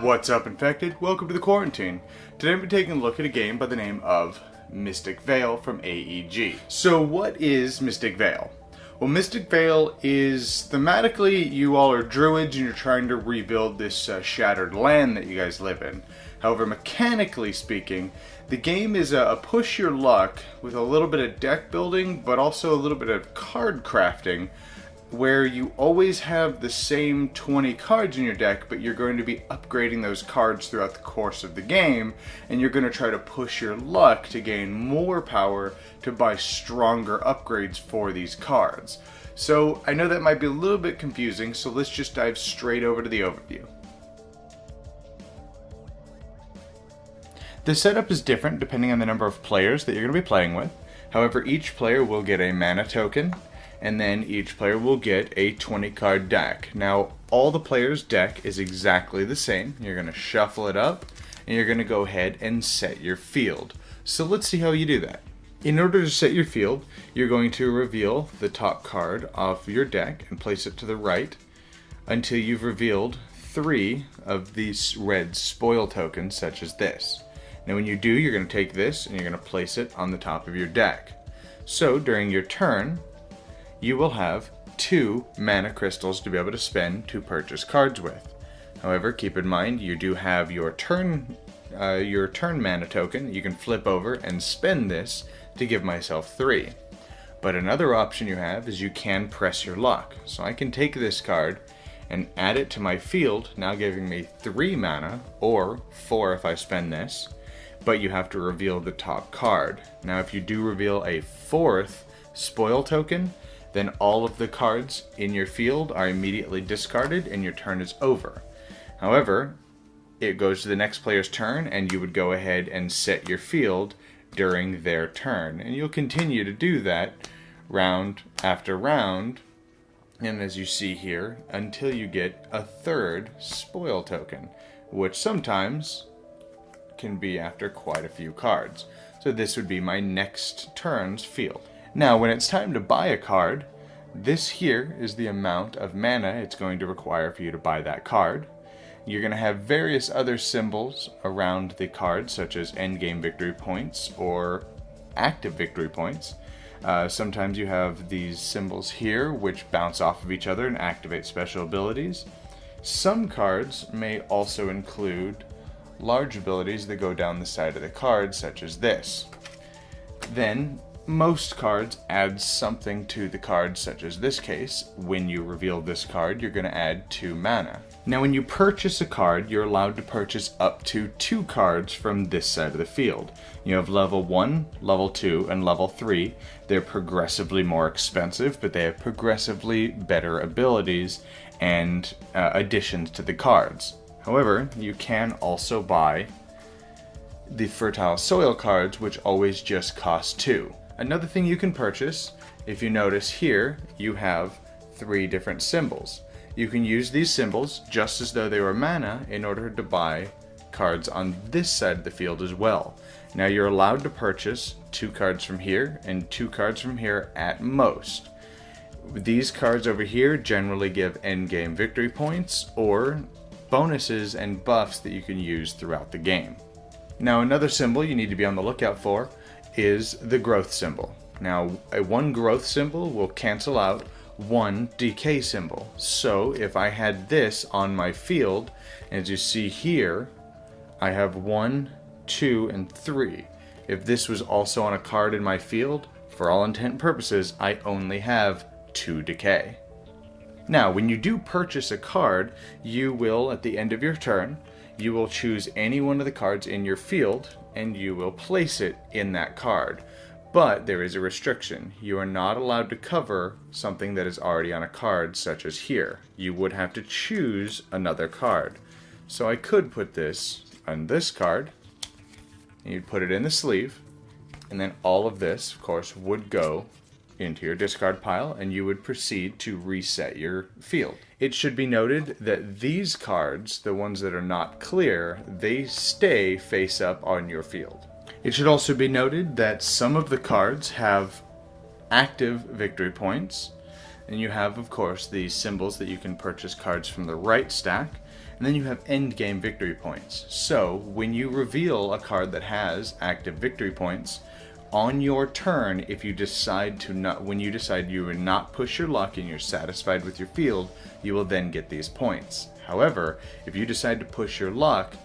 What's up, Infected? Welcome to the Kwarenteen. Today we're taking a look at a game by the name of Mystic Vale from AEG. So what is Mystic Vale? Well, Mystic Vale is, thematically, you all are druids and you're trying to rebuild this shattered land that you guys live in. However, mechanically speaking, the game is a push your luck with a little bit of deck building, but also a little bit of card crafting, where you always have the same 20 cards in your deck, but you're going to be upgrading those cards throughout the course of the game, and you're going to try to push your luck to gain more power to buy stronger upgrades for these cards. So I know that might be a little bit confusing, so let's just dive straight over to the overview. The setup is different depending on the number of players that you're going to be playing with. However, each player will get a mana token, and then each player will get a 20 card deck. Now, all the players' deck is exactly the same. You're going to shuffle it up, and you're going to go ahead and set your field. So let's see how you do that. In order to set your field, you're going to reveal the top card off your deck and place it to the right until you've revealed 3 of these red spoil tokens, such as this. Now when you do, you're going to take this and you're going to place it on the top of your deck. So during your turn, you will have 2 mana crystals to be able to spend to purchase cards with. However, keep in mind you do have your turn mana token. You can flip over and spend this to give myself 3. But another option you have is you can press your luck. So I can take this card and add it to my field, now giving me 3 mana, or 4 if I spend this. But you have to reveal the top card. Now if you do reveal a 4th spoil token, then all of the cards in your field are immediately discarded and your turn is over. However, it goes to the next player's turn and you would go ahead and set your field during their turn. And you'll continue to do that round after round, and as you see here, until you get a 3rd spoil token, which sometimes can be after quite a few cards. So this would be my next turn's field. Now, when it's time to buy a card, this here is the amount of mana it's going to require for you to buy that card. You're going to have various other symbols around the card, such as endgame victory points or active victory points. Sometimes you have these symbols here, which bounce off of each other and activate special abilities. Some cards may also include large abilities that go down the side of the card, such as this. Then, most cards add something to the card, such as this case. When you reveal this card, you're going to add 2 mana. Now when you purchase a card, you're allowed to purchase up to 2 cards from this side of the field. You have level 1, level 2, and level 3. They're progressively more expensive, but they have progressively better abilities and additions to the cards. However, you can also buy the fertile soil cards, which always just cost 2. Another thing you can purchase, if you notice here, you have 3 different symbols. You can use these symbols just as though they were mana in order to buy cards on this side of the field as well. Now you're allowed to purchase 2 cards from here and 2 cards from here at most. These cards over here generally give endgame victory points or bonuses and buffs that you can use throughout the game. Now another symbol you need to be on the lookout for is the growth symbol. Now, a 1 growth symbol will cancel out 1 decay symbol. So if I had this on my field, as you see here, I have 1, 2, and 3. If this was also on a card in my field, for all intent and purposes, I only have 2 decay. Now, when you do purchase a card, you will, at the end of your turn, you will choose any one of the cards in your field and you will place it in that card. But there is a restriction. You are not allowed to cover something that is already on a card, such as here. You would have to choose another card. So I could put this on this card, and you'd put it in the sleeve, and then all of this, of course, would go into your discard pile, and you would proceed to reset your field. It should be noted that these cards, the ones that are not clear, they stay face up on your field. It should also be noted that some of the cards have active victory points. And you have, of course, the symbols that you can purchase cards from the right stack. And then you have end game victory points. So when you reveal a card that has active victory points, on your turn, if you decide to not, when you decide you will not push your luck and you're satisfied with your field, you will then get these points. However, if you decide to push your luck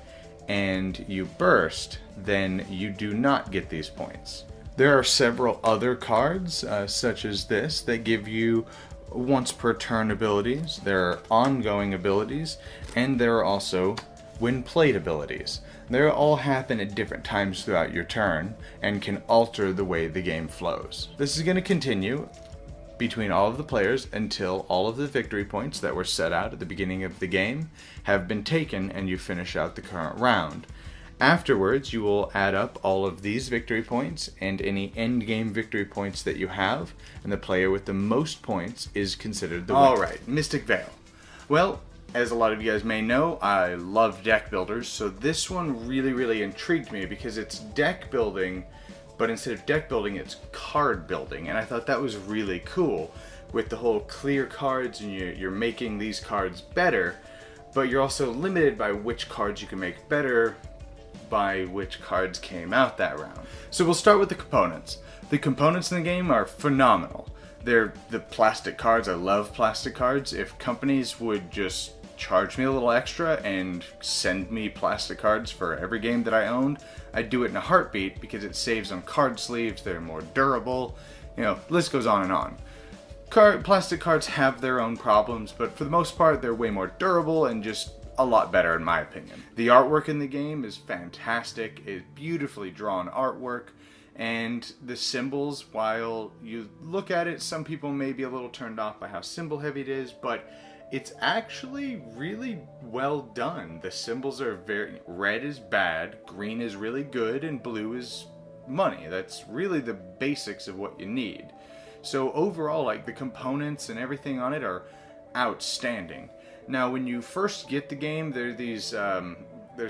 and you burst, then you do not get these points. There are several other cards, such as this, that give you once per turn abilities. There are ongoing abilities, and there are also when played abilities. They all happen at different times throughout your turn and can alter the way the game flows. This is going to continue between all of the players until all of the victory points that were set out at the beginning of the game have been taken and you finish out the current round. Afterwards, you will add up all of these victory points and any end-game victory points that you have, and the player with the most points is considered the winner. Alright, Mystic Vale. Well, as a lot of you guys may know, I love deck builders, so this one really intrigued me because it's deck building, but instead of deck building, it's card building, and I thought that was really cool with the whole clear cards, and you're making these cards better, but you're also limited by which cards you can make better by which cards came out that round. So we'll start with the components. The components in the game are phenomenal. They're the plastic cards. I love plastic cards. If companies would just charge me a little extra and send me plastic cards for every game that I owned, I'd do it in a heartbeat because it saves on card sleeves, they're more durable, you know, list goes on and on. Plastic cards have their own problems, but for the most part they're way more durable and just a lot better in my opinion. The artwork in the game is fantastic. It's beautifully drawn artwork, and the symbols, while you look at it, some people may be a little turned off by how symbol heavy it is, but it's actually really well done. The symbols are very, red is bad, green is really good, and blue is money. That's really the basics of what you need. So overall, like, the components and everything on it are outstanding. Now, when you first get the game, there's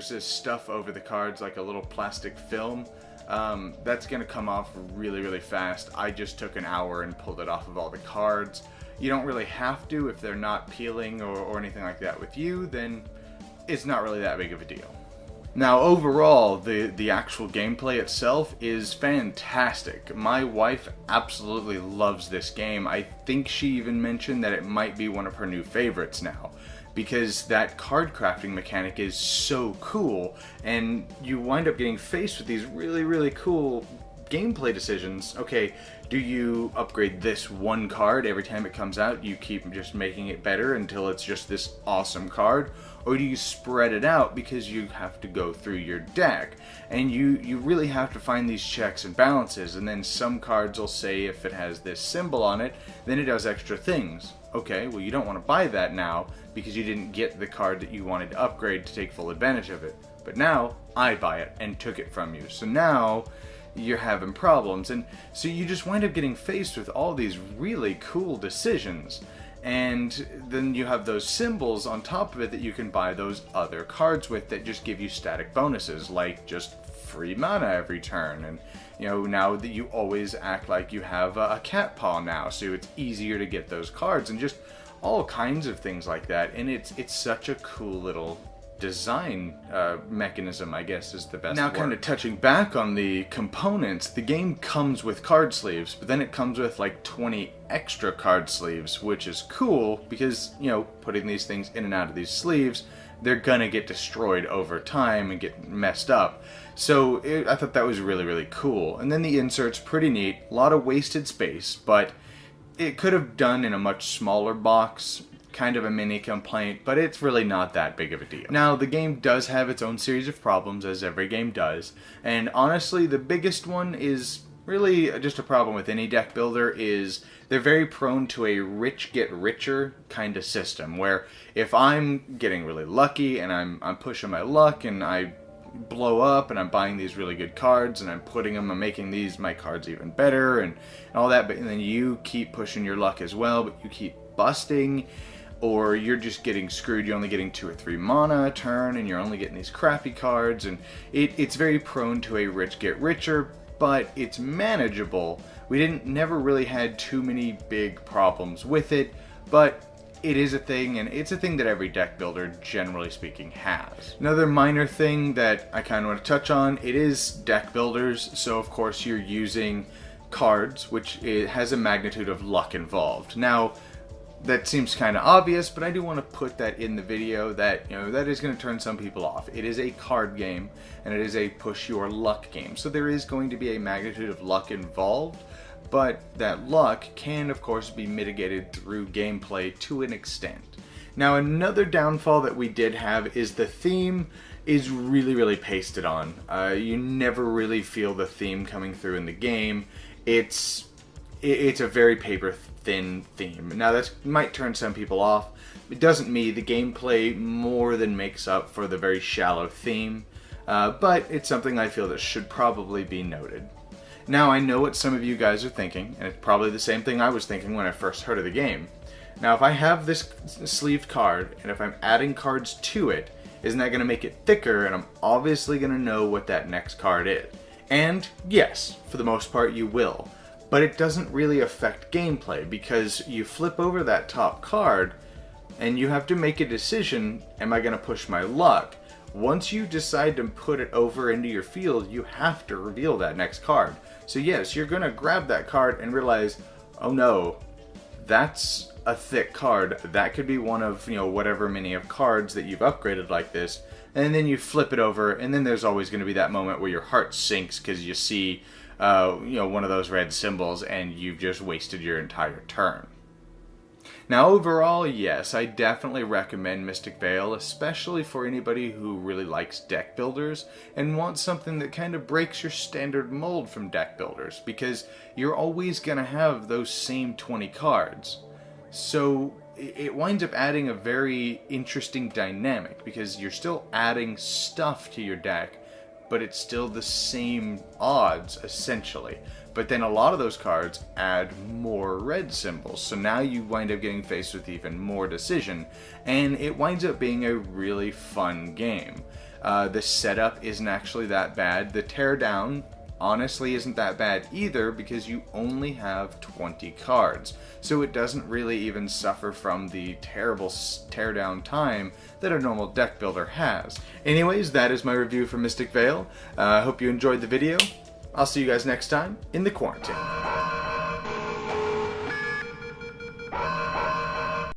this stuff over the cards, like a little plastic film. That's going to come off really fast. I just took an hour and pulled it off of all the cards. You don't really have to. If they're not peeling or anything like that with you, then it's not really that big of a deal. Now, overall, the actual gameplay itself is fantastic. My wife absolutely loves this game. I think she even mentioned that it might be one of her new favorites now, because that card crafting mechanic is so cool, and you wind up getting faced with these really cool gameplay decisions. Okay, do you upgrade this one card every time it comes out? You keep just making it better until it's just this awesome card? Or do you spread it out because you have to go through your deck? And you really have to find these checks and balances, and then some cards will say if it has this symbol on it, then it does extra things. Okay, well, you don't want to buy that now because you didn't get the card that you wanted to upgrade to take full advantage of it. But now, I buy it and took it from you. So now, you're having problems. And so you just wind up getting faced with all these really cool decisions. And then you have those symbols on top of it that you can buy those other cards with that just give you static bonuses, like just free mana every turn. And, you know, now that you always act like you have a cat paw now, so it's easier to get those cards, and just all kinds of things like that. And it's such a cool little design mechanism, I guess is the best word. Now, kind of touching back on the components, the game comes with card sleeves, but then it comes with like 20 extra card sleeves, which is cool because, you know, putting these things in and out of these sleeves, they're gonna get destroyed over time and get messed up. So I thought that was really cool. And then the insert's pretty neat, a lot of wasted space, but it could have done in a much smaller box. Kind of a mini complaint, but it's really not that big of a deal. Now, the game does have its own series of problems, as every game does, and honestly, the biggest one is really just a problem with any deck builder. Is they're very prone to a rich get richer kind of system, where if I'm getting really lucky and I'm pushing my luck and I blow up and I'm buying these really good cards and I'm making these my cards even better and all that, but and then you keep pushing your luck as well, but you keep busting, or you're just getting screwed. You're only getting 2 or 3 mana a turn, and you're only getting these crappy cards, and it's very prone to a rich get richer. but it's manageable. We never really had too many big problems with it, but it is a thing, and it's a thing that every deck builder, generally speaking, has. Another minor thing that I kind of want to touch on, it is deck builders, so of course you're using cards, which it has a magnitude of luck involved. Now, that seems kind of obvious, but I do want to put that in the video that, that is going to turn some people off. It is a card game, and it is a push your luck game, so there is going to be a magnitude of luck involved. But that luck can, of course, be mitigated through gameplay to an extent. Now, another downfall that we did have is the theme is really, really pasted on. You never really feel the theme coming through in the game. It's a very paper-thin theme. Now, that might turn some people off. It doesn't me. The gameplay more than makes up for the very shallow theme. But it's something I feel that should probably be noted. Now, I know what some of you guys are thinking, and it's probably the same thing I was thinking when I first heard of the game. Now, if I have this sleeved card, and if I'm adding cards to it, isn't that going to make it thicker, and I'm obviously going to know what that next card is? And yes, for the most part you will, but it doesn't really affect gameplay, because you flip over that top card, and you have to make a decision, am I going to push my luck? Once you decide to put it over into your field, you have to reveal that next card. So yes, you're going to grab that card and realize, oh no, that's a thick card. That could be one of, whatever many of cards that you've upgraded like this. And then you flip it over, and then there's always going to be that moment where your heart sinks because you see, one of those red symbols and you've just wasted your entire turn. Now, overall, yes, I definitely recommend Mystic Vale, especially for anybody who really likes deck builders and wants something that kind of breaks your standard mold from deck builders, because you're always going to have those same 20 cards. So it winds up adding a very interesting dynamic, because you're still adding stuff to your deck, but it's still the same odds, essentially. But then a lot of those cards add more red symbols, so now you wind up getting faced with even more decision, and it winds up being a really fun game. The setup isn't actually that bad. The teardown honestly isn't that bad either, because you only have 20 cards, so it doesn't really even suffer from the terrible teardown time that a normal deck builder has. Anyways, that is my review for Mystic Vale. I hope you enjoyed the video. I'll see you guys next time in the Quarantine.